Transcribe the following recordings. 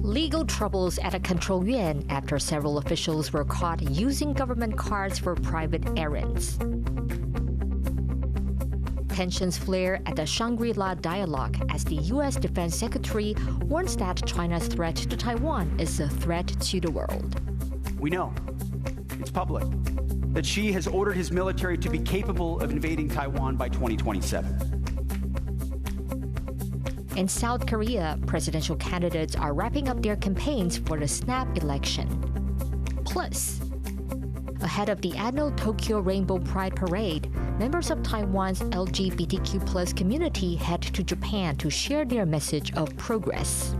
Legal troubles at a control yuan after several officials were caught using government cars for private errands. Tensions flare at the Shangri-La Dialogue as the U.S. Defense Secretary warns that China's threat to Taiwan is a threat to the world. We know, it's public, that Xi has ordered his military to be capable of invading Taiwan by 2027. In South Korea, presidential candidates are wrapping up their campaigns for the snap election. Plus, ahead of the annual Tokyo Rainbow Pride Parade, members of Taiwan's LGBTQ+ community head to Japan to share their message of progress.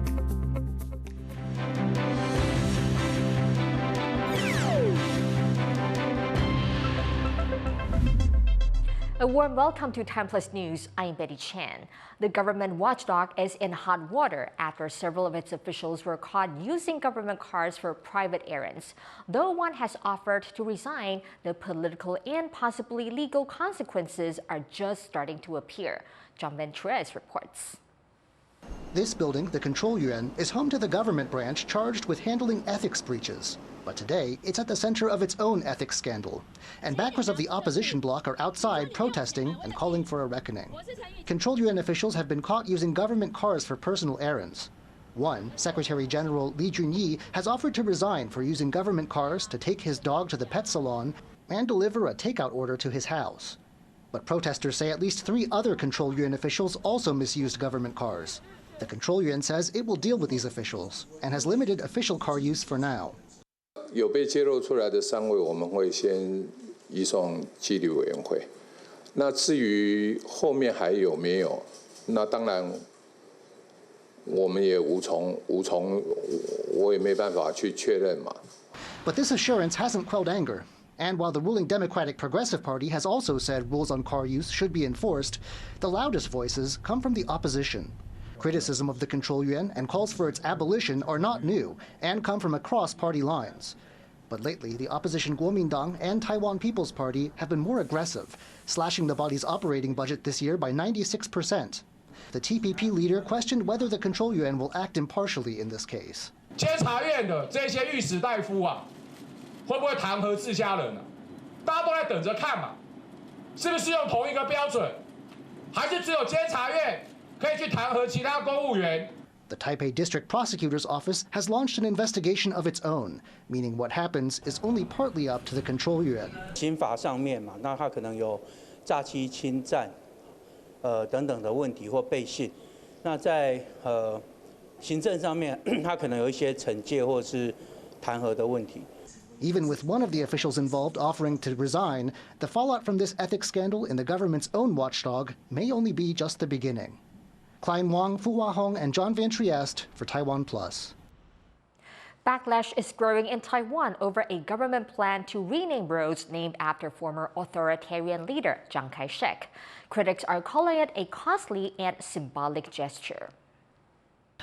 A warm welcome to TaiwanPlus News. I'm Betty Chen. The government watchdog is in hot water after several of its officials were caught using government cars for private errands. Though one has offered to resign, the political and possibly legal consequences are just starting to appear. John Venturez reports. This building, the Control Yuan, is home to the government branch charged with handling ethics breaches. But today, it's at the center of its own ethics scandal. And backers of the opposition bloc are outside protesting and calling for a reckoning. Control Yuan officials have been caught using government cars for personal errands. One, Secretary General Li Junyi, has offered to resign for using government cars to take his dog to the pet salon and deliver a takeout order to his house. But protesters say at least 3 other Control Yuan officials also misused government cars. The Control Yuan says it will deal with these officials and has limited official car use for now. 有被揭露出来的3位，我们会先移送纪律委员会。那至于后面还有没有，那当然我们也无从，我也没办法去确认嘛。But this assurance hasn't quelled anger. And while the ruling Democratic Progressive Party has also said rules on car use should be enforced, the loudest voices come from the opposition. Criticism of the Control Yuan and calls for its abolition are not new and come from across party lines. But lately, the opposition Kuomintang and Taiwan People's Party have been more aggressive, slashing the body's operating budget this year by 96%. The TPP leader questioned whether the Control Yuan will act impartially in this case. 监察院的这些御史大夫啊，会不会弹劾自家人呢？大家都在等着看嘛，是不是用同一个标准，还是只有监察院？ The Taipei District Prosecutor's Office has launched an investigation of its own, meaning what happens is only partly up to the Control Yuan. 刑法上面嘛，那他可能有诈欺、侵占，等等的问题或背信。那在行政上面，他可能有一些惩戒或是弹劾的问题。 Even with one of the officials involved offering to resign, the fallout from this ethics scandal in the government's own watchdog may only be just the beginning. Klein Wang, Fu Wahong, and John Van Trieste for TaiwanPlus. Backlash is growing in Taiwan over a government plan to rename roads named after former authoritarian leader Chiang Kai-shek. Critics are calling it a costly and symbolic gesture.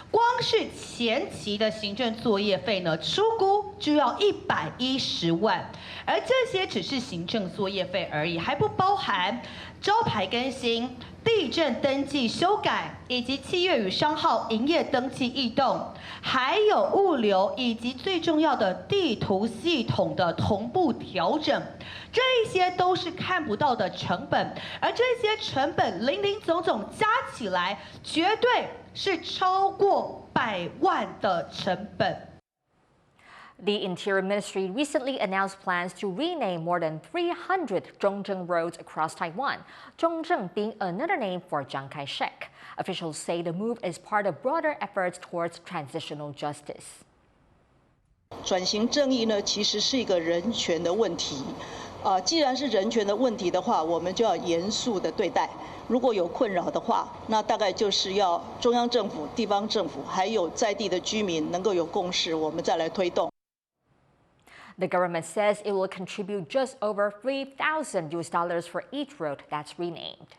光是前期的行政作业费呢，初估就要110万，而这些只是行政作业费而已，还不包含招牌更新、地震登记修改，以及企业与商号营业登记异动，还有物流以及最重要的地图系统的同步调整，这些都是看不到的成本，而这些成本林林总总加起来，绝对是超过100万的成本。 The Interior Ministry recently announced plans to rename more than 300 Zhongzheng roads across Taiwan, Zhongzheng being another name for Chiang Kai-shek. Officials say the move is part of broader efforts towards transitional justice. 转型正义呢，其实是一个人权的问题。既然是人权的问题的话，我们就要严肃的对待。如果有困扰的话，那大概就是要中央政府、地方政府还有在地的居民能够有共识，我们再来推动。 The government says it will contribute just over $3,000 for each road that's renamed.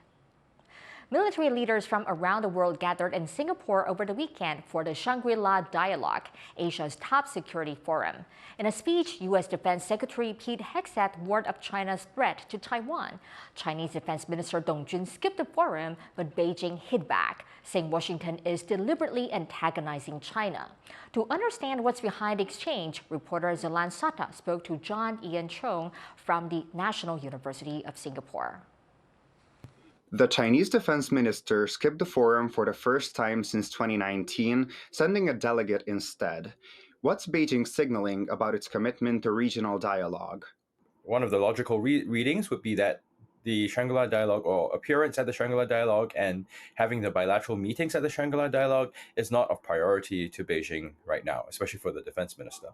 Military leaders from around the world gathered in Singapore over the weekend for the Shangri-La Dialogue, Asia's top security forum. In a speech, U.S. Defense Secretary Pete Hegseth warned of China's threat to Taiwan. Chinese Defense Minister Dong Jun skipped the forum, but Beijing hit back, saying Washington is deliberately antagonizing China. To understand what's behind the exchange, reporter Zelan Sata spoke to John Ian Chong from the National University of Singapore. The Chinese defense minister skipped the forum for the first time since 2019, sending a delegate instead. What's Beijing signaling about its commitment to regional dialogue? One of the logical readings would be that the Shangri-La Dialogue, or appearance at the Shangri-La Dialogue, and having the bilateral meetings at the Shangri-La Dialogue is not of priority to Beijing right now, especially for the defense minister.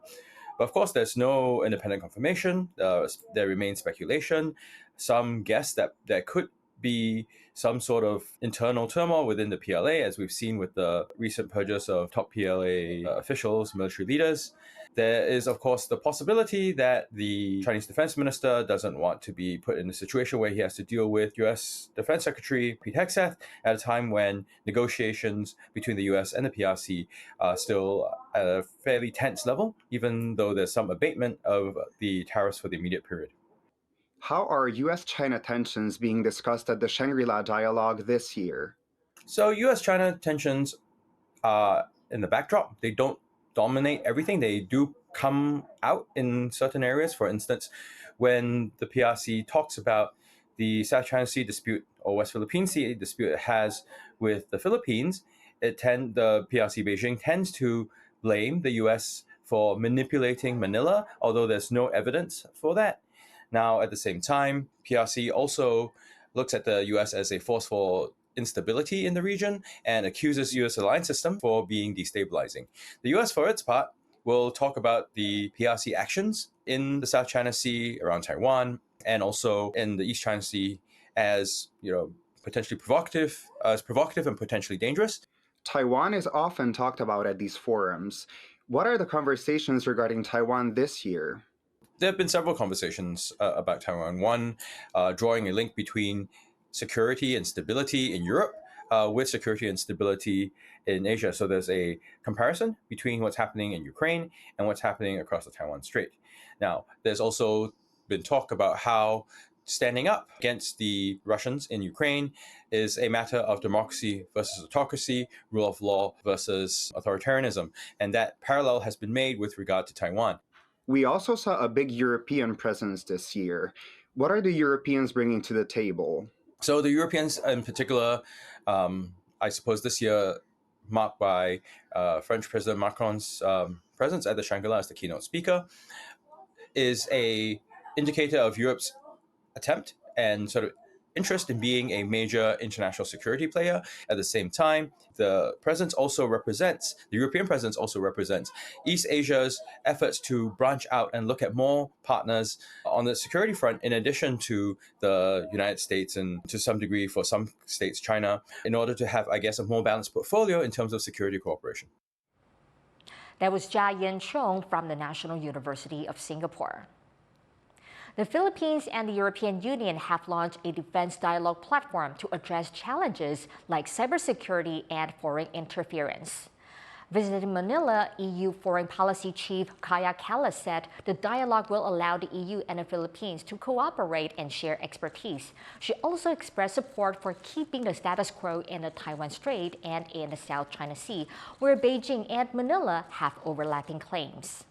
But of course, there's no independent confirmation. There remains speculation. Some guess that there could be some sort of internal turmoil within the PLA, as we've seen with the recent purges of top PLA officials, military leaders. There is, of course, the possibility that the Chinese defense minister doesn't want to be put in a situation where he has to deal with U.S. Defense Secretary Pete Hegseth at a time when negotiations between the U.S. and the PRC are still at a fairly tense level, even though there's some abatement of the tariffs for the immediate period. How are U.S.-China tensions being discussed at the Shangri-La Dialogue this year? So U.S.-China tensions are in the backdrop. They don't dominate everything. They do come out in certain areas. For instance, when the PRC talks about the South China Sea dispute or West Philippine Sea dispute it has with the Philippines, the PRC Beijing tends to blame the U.S. for manipulating Manila, although there's no evidence for that. Now, at the same time, PRC also looks at the U.S. as a force for instability in the region and accuses U.S. alliance system for being destabilizing. The U.S., for its part, will talk about the PRC actions in the South China Sea, around Taiwan, and also in the East China Sea as, potentially provocative and potentially dangerous. Taiwan is often talked about at these forums. What are the conversations regarding Taiwan this year? There have been several conversations about Taiwan. One, drawing a link between security and stability in Europe with security and stability in Asia. So there's a comparison between what's happening in Ukraine and what's happening across the Taiwan Strait. Now, there's also been talk about how standing up against the Russians in Ukraine is a matter of democracy versus autocracy, rule of law versus authoritarianism. And that parallel has been made with regard to Taiwan. We also saw a big European presence this year. What are the Europeans bringing to the table? So the Europeans in particular, I suppose this year marked by French President Macron's presence at the Shangri-La as the keynote speaker, is an indicator of Europe's attempt and sort of interest in being a major international security player. At the same time, the European presence also represents East Asia's efforts to branch out and look at more partners on the security front, in addition to the United States and to some degree for some states, China, in order to have, I guess, a more balanced portfolio in terms of security cooperation. That was Jia Yen Chong from the National University of Singapore. The Philippines and the European Union have launched a defense dialogue platform to address challenges like cybersecurity and foreign interference. Visiting Manila, EU Foreign Policy Chief Kaya Kallas said the dialogue will allow the EU and the Philippines to cooperate and share expertise. She also expressed support for keeping the status quo in the Taiwan Strait and in the South China Sea, where Beijing and Manila have overlapping claims.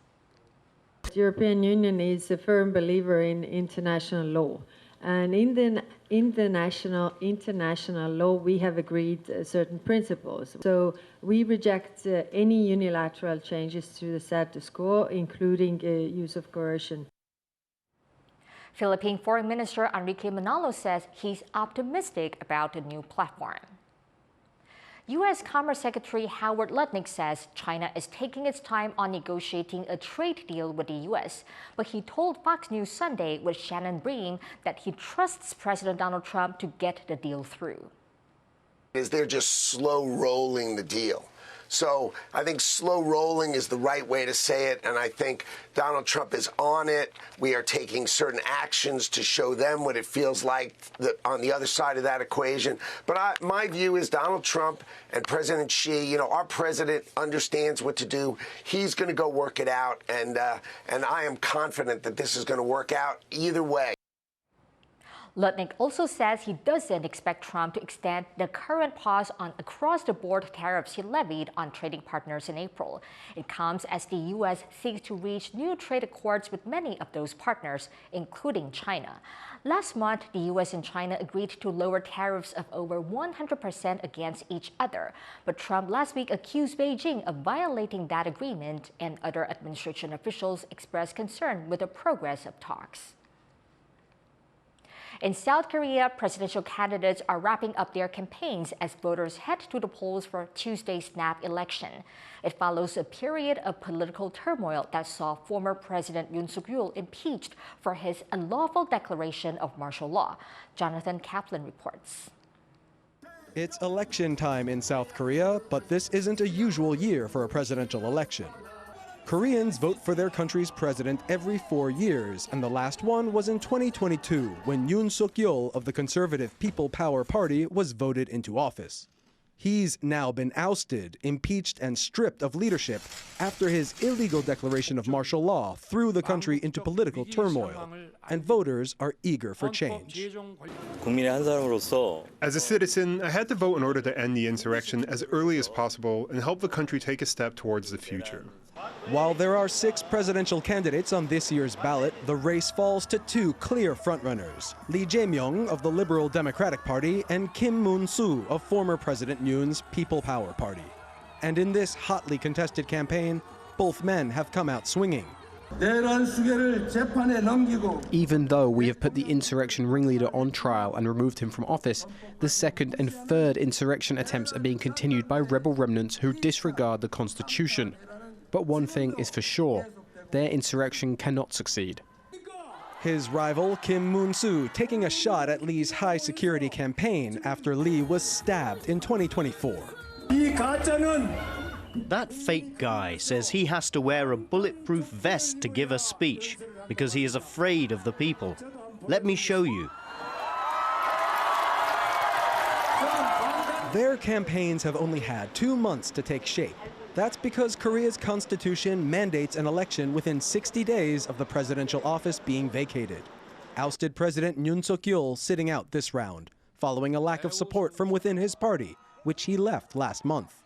The European Union is a firm believer in international law. And in the international law, we have agreed certain principles. So we reject any unilateral changes to the status quo, including use of coercion. Philippine Foreign Minister Enrique Manalo says he's optimistic about the new platform. U.S. Commerce Secretary Howard Lutnick says China is taking its time on negotiating a trade deal with the U.S., but he told Fox News Sunday with Shannon Bream that he trusts President Donald Trump to get the deal through. They're just slow rolling the deal. So I think slow rolling is the right way to say it, and I think Donald Trump is on it. We are taking certain actions to show them what it feels like on the other side of that equation. But my view is Donald Trump and President Xi, you know, our president understands what to do. He's going to go work it out, and I am confident that this is going to work out either way. Lutnick also says he doesn't expect Trump to extend the current pause on across-the-board tariffs he levied on trading partners in April. It comes as the U.S. seeks to reach new trade accords with many of those partners, including China. Last month, the U.S. and China agreed to lower tariffs of over 100% against each other. But Trump last week accused Beijing of violating that agreement, and other administration officials expressed concern with the progress of talks. In South Korea, presidential candidates are wrapping up their campaigns as voters head to the polls for Tuesday's snap election. It follows a period of political turmoil that saw former President Yoon Suk-yeol impeached for his unlawful declaration of martial law. Jonathan Kaplan reports. It's election time in South Korea, but this isn't a usual year for a presidential election. Koreans vote for their country's president every 4 years, and the last one was in 2022 when Yoon Suk-yeol of the conservative People Power Party was voted into office. He's now been ousted, impeached, and stripped of leadership after his illegal declaration of martial law threw the country into political turmoil, and voters are eager for change. As a citizen, I had to vote in order to end the insurrection as early as possible and help the country take a step towards the future. While there are 6 presidential candidates on this year's ballot, the race falls to 2 clear frontrunners, Lee Jae-myung of the Liberal Democratic Party and Kim Moon-soo of former President Yoon's People Power Party. And in this hotly contested campaign, both men have come out swinging. Even though we have put the insurrection ringleader on trial and removed him from office, the second and third insurrection attempts are being continued by rebel remnants who disregard the Constitution. But one thing is for sure, their insurrection cannot succeed. His rival, Kim Moon-soo, taking a shot at Lee's high-security campaign after Lee was stabbed in 2024. That fake guy says he has to wear a bulletproof vest to give a speech because he is afraid of the people. Let me show you. Their campaigns have only had 2 months to take shape. That's because Korea's constitution mandates an election within 60 days of the presidential office being vacated. Ousted President Yoon Suk-yeol sitting out this round, following a lack of support from within his party, which he left last month.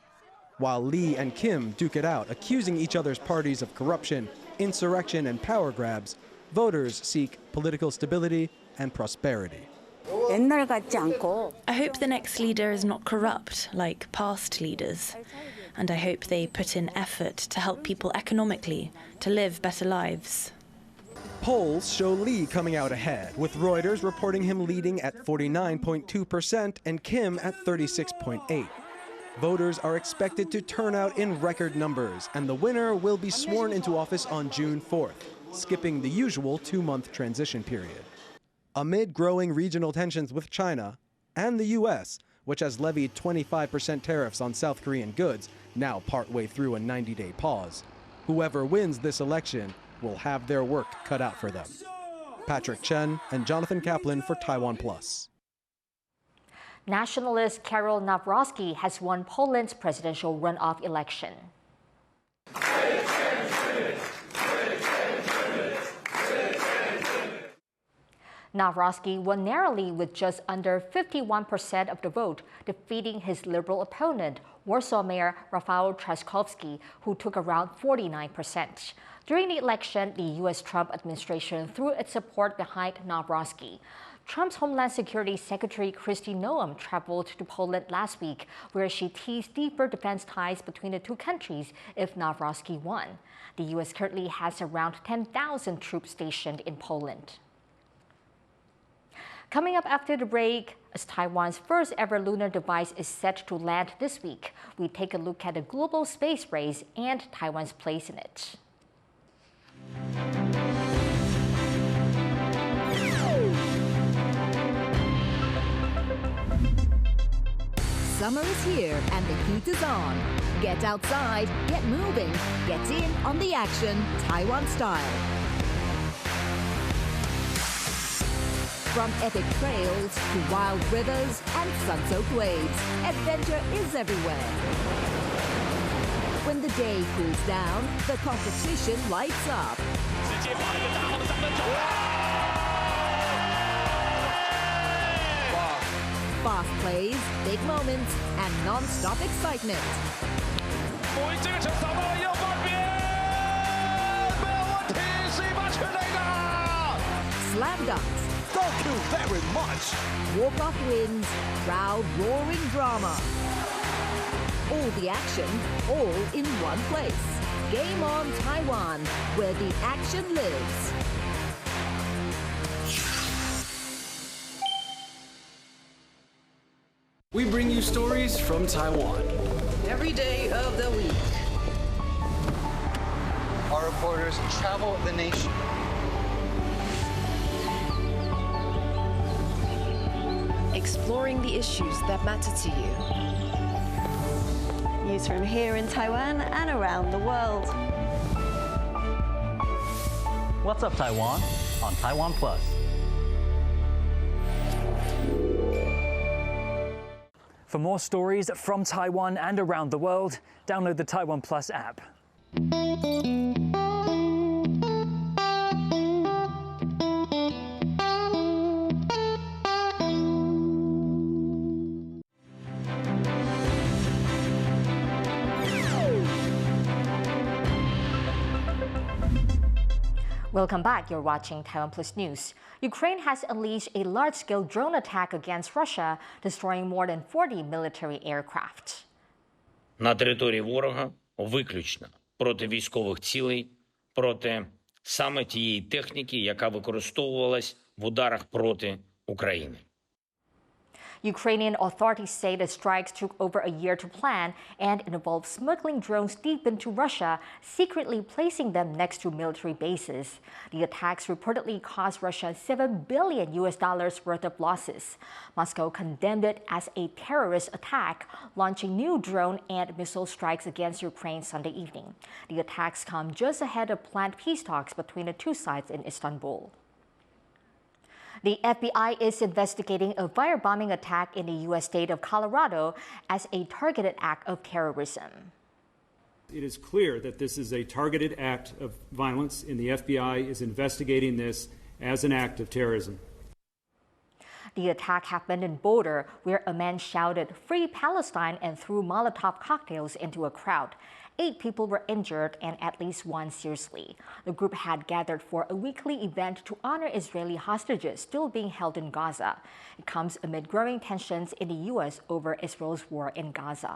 While Lee and Kim duke it out, accusing each other's parties of corruption, insurrection, and power grabs, voters seek political stability and prosperity. I hope the next leader is not corrupt like past leaders. And I hope they put in effort to help people economically, to live better lives. Polls show Lee coming out ahead, with Reuters reporting him leading at 49.2% and Kim at 36.8%. Voters are expected to turn out in record numbers, and the winner will be sworn into office on June 4th, skipping the usual 2-month transition period. Amid growing regional tensions with China and the U.S., which has levied 25% tariffs on South Korean goods, now partway through a 90-day pause, whoever wins this election will have their work cut out for them. Patrick Chen and Jonathan Kaplan for TaiwanPlus. Nationalist Karol Nawrocki has won Poland's presidential runoff election. Nawrocki won narrowly with just under 51% of the vote, defeating his liberal opponent, Warsaw Mayor Rafał Trzaskowski, who took around 49%. During the election, the U.S. Trump administration threw its support behind Nawrocki. Trump's Homeland Security Secretary Kristi Noem traveled to Poland last week, where she teased deeper defense ties between the two countries if Nawrocki won. The U.S. currently has around 10,000 troops stationed in Poland. Coming up after the break, as Taiwan's first ever lunar device is set to land this week, we take a look at the global space race and Taiwan's place in it. Summer is here and the heat is on. Get outside, get moving, get in on the action, Taiwan style. From epic trails to wild rivers and sun-soaked waves, adventure is everywhere. When the day cools down, the competition lights up. Fast plays, big moments, and non-stop excitement. Slam dunks. Thank you very much. Walk-off wins, crowd roaring drama. All the action, all in one place. Game on Taiwan, where the action lives. We bring you stories from Taiwan. Every day of the week. Our reporters travel the nation. Exploring the issues that matter to you. News from here in Taiwan and around the world. What's up, Taiwan? On TaiwanPlus. For more stories from Taiwan and around the world, download the TaiwanPlus app. Welcome back. You're watching TaiwanPlus News. Ukraine has unleashed a large-scale drone attack against Russia, destroying more than 40 military aircraft. На території ворога виключно проти військових цілей, проти саме тієї техніки, яка використовувалась в ударах проти України. Ukrainian authorities say the strikes took over a year to plan and involved smuggling drones deep into Russia, secretly placing them next to military bases. The attacks reportedly cost Russia $7 billion worth of losses. Moscow condemned it as a terrorist attack, launching new drone and missile strikes against Ukraine Sunday evening. The attacks come just ahead of planned peace talks between the two sides in Istanbul. The FBI is investigating a firebombing attack in the U.S. state of Colorado as a targeted act of terrorism. It is clear that this is a targeted act of violence, and the FBI is investigating this as an act of terrorism. The attack happened in Boulder, where a man shouted "Free Palestine" and threw Molotov cocktails into a crowd. 8 people were injured and at least 1 seriously. The group had gathered for a weekly event to honor Israeli hostages still being held in Gaza. It comes amid growing tensions in the U.S. over Israel's war in Gaza.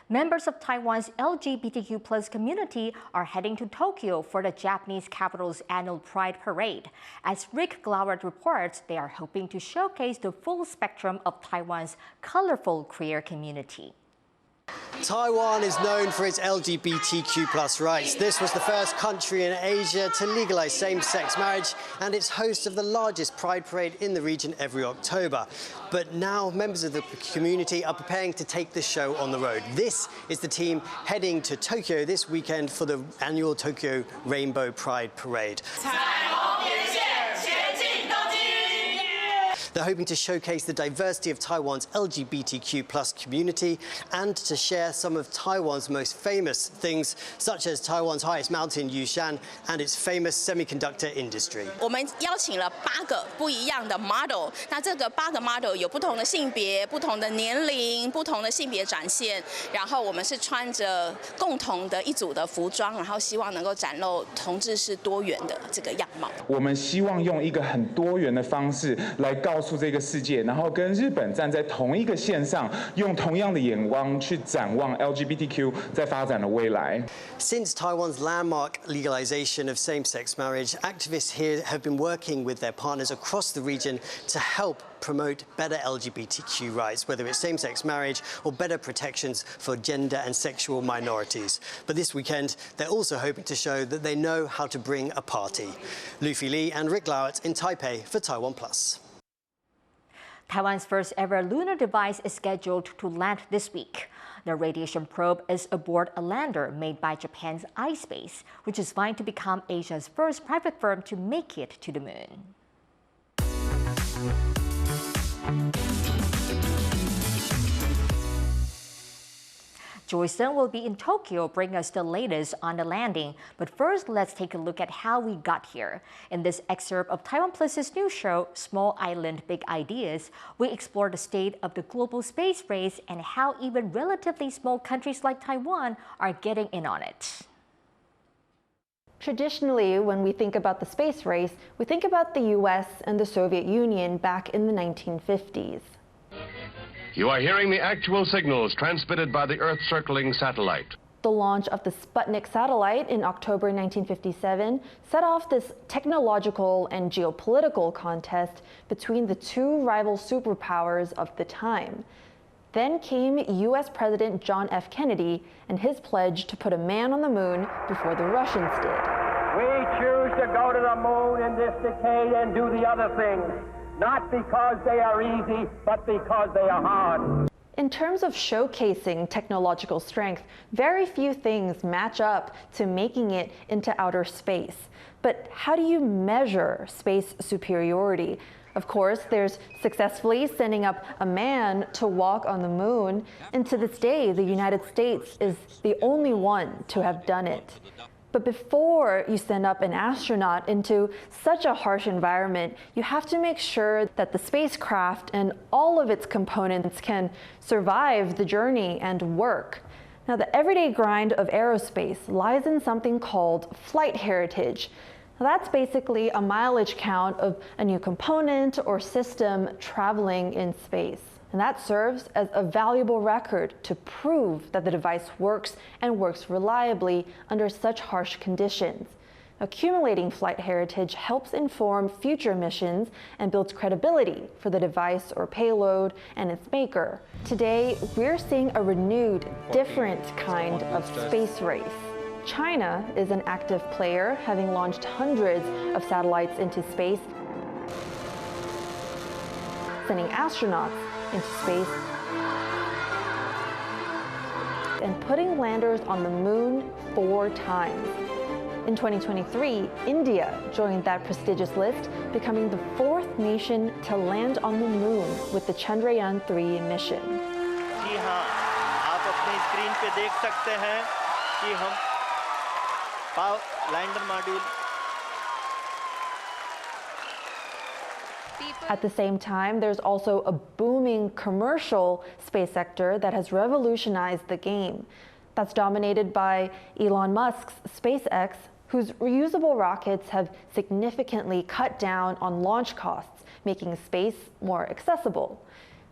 Members of Taiwan's LGBTQ+ community are heading to Tokyo for the Japanese capital's annual Pride Parade. As Rick Glauert reports, they are hoping to showcase the full spectrum of Taiwan's colorful queer community. Taiwan is known for its LGBTQ+ rights. This was the first country in Asia to legalize same-sex marriage, and it's host of the largest Pride Parade in the region every October. But now members of the community are preparing to take the show on the road. This is the team heading to Tokyo this weekend for the annual Tokyo Rainbow Pride Parade. They're hoping to showcase the diversity of Taiwan's LGBTQ+ community and to share some of Taiwan's most famous things, such as Taiwan's highest mountain, Yushan, and its famous semiconductor industry. 我们邀请了8个不一样的 model， 那这个8个 model 有不同的性别、不同的年龄、不同的性别展现，然后我们是穿着共同的一组的服装，然后希望能够展露同志是多元的这个样貌。我们希望用一个很多元的方式来告诉这个世界，然后跟日本站在同一个线上，用同样的眼光去展望 LGBTQ 在发展的未来。Since Taiwan's landmark legalization of same-sex marriage, activists here have been working with their partners across the region to help promote better LGBTQ rights, whether it's same-sex marriage or better protections for gender and sexual minorities. But this weekend, they're also hoping to show that they know how to bring a party. Luffy Lee and Rick Lauert in Taipei for TaiwanPlus. Taiwan's first ever lunar device is scheduled to land this week. The radiation probe is aboard a lander made by Japan's iSpace, which is vying to become Asia's first private firm to make it to the moon. Joyson will be in Tokyo bringing us the latest on the landing. But first, let's take a look at how we got here. In this excerpt of TaiwanPlus's new show, Small Island, Big Ideas, we explore the state of the global space race and how even relatively small countries like Taiwan are getting in on it. Traditionally, when we think about the space race, we think about the US and the Soviet Union back in the 1950s. You are hearing the actual signals transmitted by the Earth-circling satellite. The launch of the Sputnik satellite in October 1957 set off this technological and geopolitical contest between the two rival superpowers of the time. Then came US President John F. Kennedy and his pledge to put a man on the moon before the Russians did. We choose to go to the moon in this decade and do the other things. Not because they are easy, but because they are hard. In terms of showcasing technological strength, very few things match up to making it into outer space. But how do you measure space superiority? Of course, there's successfully sending up a man to walk on the moon, and to this day, the United States is the only one to have done it. But before you send up an astronaut into such a harsh environment, you have to make sure that the spacecraft and all of its components can survive the journey and work. Now, the everyday grind of aerospace lies in something called flight heritage. Now, that's basically a mileage count of a new component or system traveling in space. And that serves as a valuable record to prove that the device works and works reliably under such harsh conditions. Accumulating flight heritage helps inform future missions and builds credibility for the device or payload and its maker. Today, we're seeing a renewed, different kind of space race. China is an active player, having launched hundreds of satellites into space, sending astronauts into space, and putting landers on the moon 4 times. In 2023, India joined that prestigious list, becoming the 4th nation to land on the moon with the Chandrayaan-3 mission. जी हाँ, आप अपनी screen पे देख सकते हैं कि हम lander module. At the same time, there's also a booming commercial space sector that has revolutionized the game. That's dominated by Elon Musk's SpaceX, whose reusable rockets have significantly cut down on launch costs, making space more accessible.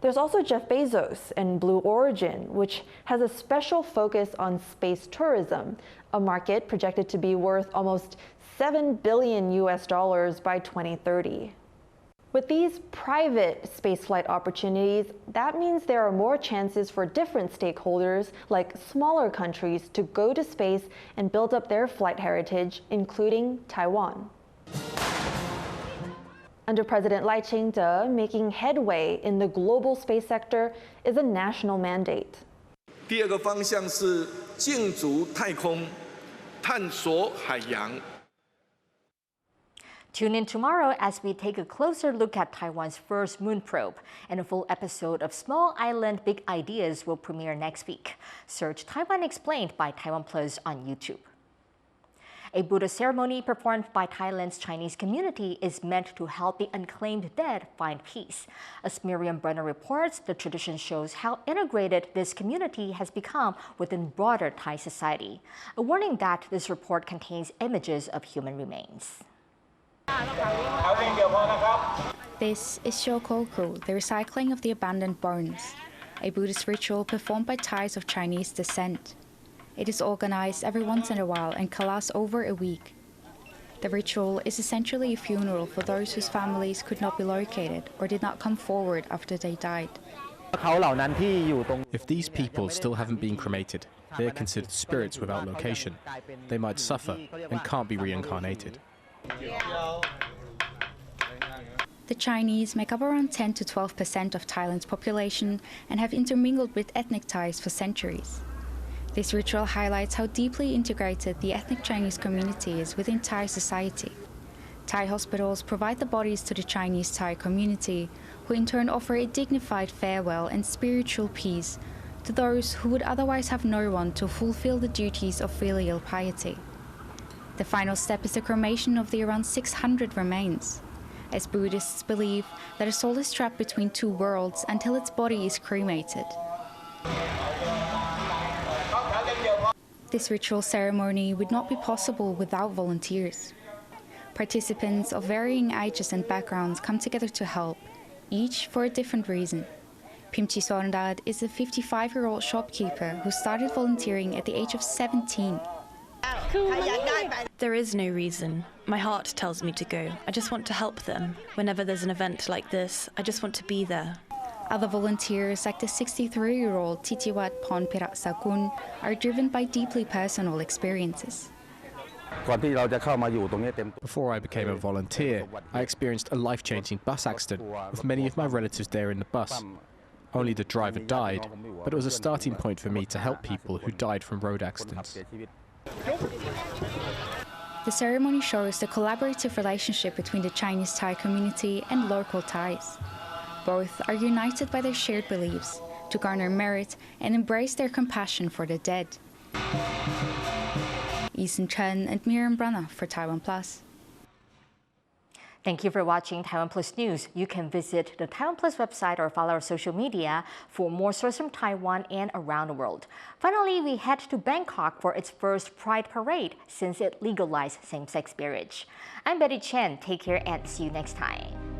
There's also Jeff Bezos and Blue Origin, which has a special focus on space tourism, a market projected to be worth almost $7 billion by 2030. With these private spaceflight opportunities, that means there are more chances for different stakeholders, like smaller countries, to go to space and build up their flight heritage, including Taiwan. Under President Lai Ching-te, making headway in the global space sector is a national mandate. 第二个方向是竞逐太空，探索海洋。 Tune in tomorrow as we take a closer look at Taiwan's first moon probe, and a full episode of Small Island, Big Ideas will premiere next week. Search Taiwan Explained by TaiwanPlus on YouTube. A Buddha ceremony performed by Thailand's Chinese community is meant to help the unclaimed dead find peace. As Miriam Brenner reports, the tradition shows how integrated this community has become within broader Thai society. A warning that this report contains images of human remains. This is Shokoku, the recycling of the abandoned bones, a Buddhist ritual performed by Thais of Chinese descent. It is organized every once in a while and can last over a week. The ritual is essentially a funeral for those whose families could not be located or did not come forward after they died. If these people still haven't been cremated, they are considered spirits without location. They might suffer and can't be reincarnated. The Chinese make up around 10 to 12% of Thailand's population and have intermingled with ethnic ties for centuries. This ritual highlights how deeply integrated the ethnic Chinese community is within Thai society. Thai hospitals provide the bodies to the Chinese Thai community, who in turn offer a dignified farewell and spiritual peace to those who would otherwise have no one to fulfill the duties of filial piety. The final step is the cremation of the around 600 remains, as Buddhists believe that a soul is trapped between two worlds until its body is cremated. This ritual ceremony would not be possible without volunteers. Participants of varying ages and backgrounds come together to help, each for a different reason. Pimchi Sorndad is a 55-year-old shopkeeper who started volunteering at the age of 17. There is no reason. My heart tells me to go. I just want to help them. Whenever there's an event like this, I just want to be there. Other volunteers, like the 63-year-old Titiwat Ponpirat Sakun, are driven by deeply personal experiences. Before I became a volunteer, I experienced a life-changing bus accident with many of my relatives there in the bus. Only the driver died, but it was a starting point for me to help people who died from road accidents. The ceremony shows the collaborative relationship between the Chinese Thai community and local Thais. Both are united by their shared beliefs to garner merit and embrace their compassion for the dead. Chen and Miriam Brana for TaiwanPlus. Thank you for watching TaiwanPlus News. You can visit the TaiwanPlus website or follow our social media for more stories from Taiwan and around the world. Finally, we head to Bangkok for its first Pride Parade since it legalized same-sex marriage. I'm Betty Chen. Take care and see you next time.